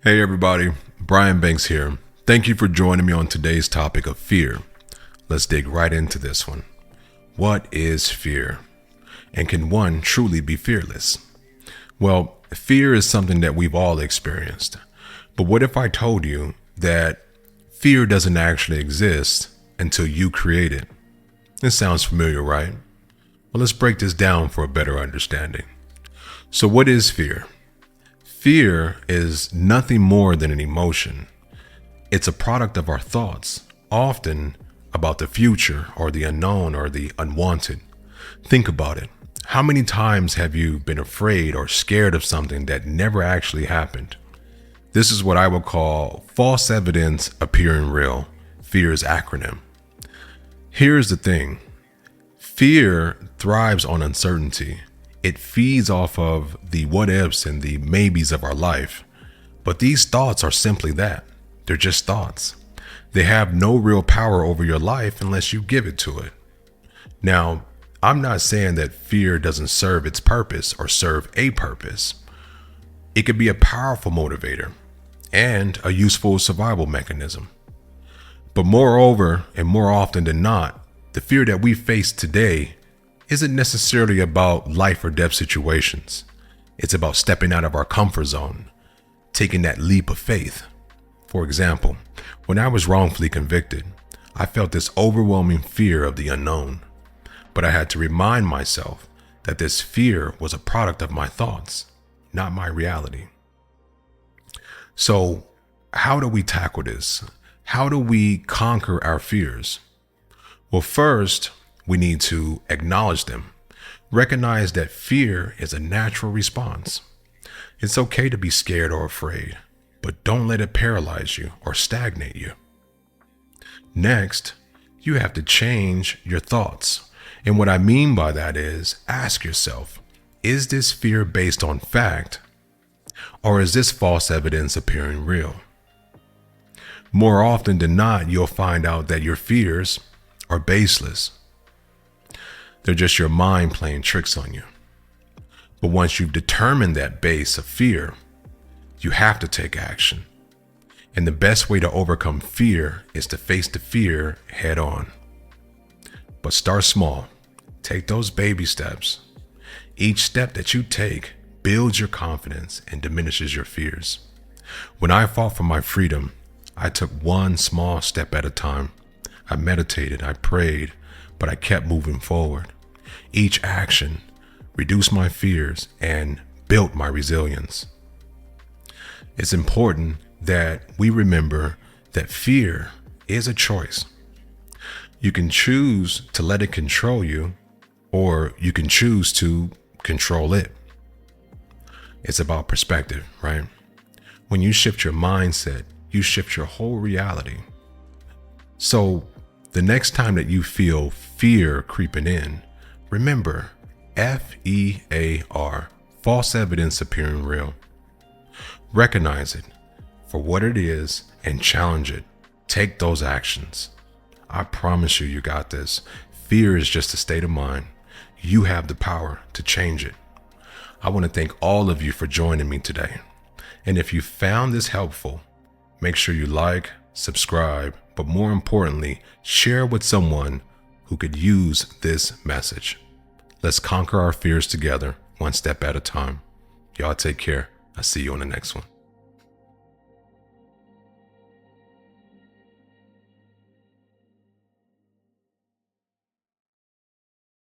Hey everybody, Brian Banks here. Thank you for joining me on today's topic of fear. Let's dig right into this one. What is fear? And can one truly be fearless? Well, fear is something that we've all experienced. But what if I told you that fear doesn't actually exist until you create it? This sounds familiar, right? Well, let's break this down for a better understanding. So what is fear? Fear is nothing more than an emotion. It's a product of our thoughts, often about the future or the unknown or the unwanted. Think about it. How many times have you been afraid or scared of something that never actually happened? This is what I would call false evidence appearing real, FEAR's acronym. Here's the thing. Fear thrives on uncertainty. It feeds off of the what ifs and the maybes of our life. But these thoughts are simply that. They're just thoughts. They have no real power over your life unless you give it to it. Now, I'm not saying that fear doesn't serve its purpose or serve a purpose. It could be a powerful motivator and a useful survival mechanism. But moreover, and more often than not, the fear that we face today isn't necessarily about life or death situations. It's about stepping out of our comfort zone, taking that leap of faith. For example, when I was wrongfully convicted, I felt this overwhelming fear of the unknown. But I had to remind myself that this fear was a product of my thoughts, not my reality. So, how do we tackle this? How do we conquer our fears? Well, first, we need to acknowledge them. Recognize that fear is a natural response. It's okay to be scared or afraid, but don't let it paralyze you or stagnate you. Next, you have to change your thoughts. And what I mean by that is ask yourself, is this fear based on fact, or is this false evidence appearing real? More often than not, you'll find out that your fears are baseless. They're just your mind playing tricks on you. But once you've determined that base of fear, you have to take action. And the best way to overcome fear is to face the fear head on. But start small. Take those baby steps. Each step that you take builds your confidence and diminishes your fears. When I fought for my freedom, I took one small step at a time. I meditated, I prayed, but I kept moving forward. Each action reduced my fears and built my resilience. It's important that we remember that fear is a choice. You can choose to let it control you, or you can choose to control it. It's about perspective, right? When you shift your mindset, you shift your whole reality. So the next time that you feel fear creeping in, remember F.E.A.R, false evidence appearing real. Recognize it for what it is and challenge it. Take those actions. I promise you, you got this. Fear is just a state of mind. You have the power to change it. I want to thank all of you for joining me today. And if you found this helpful, make sure you like, subscribe, but more importantly, share with someone who could use this message. Let's conquer our fears together, one step at a time. Y'all take care. I'll see you on the next one.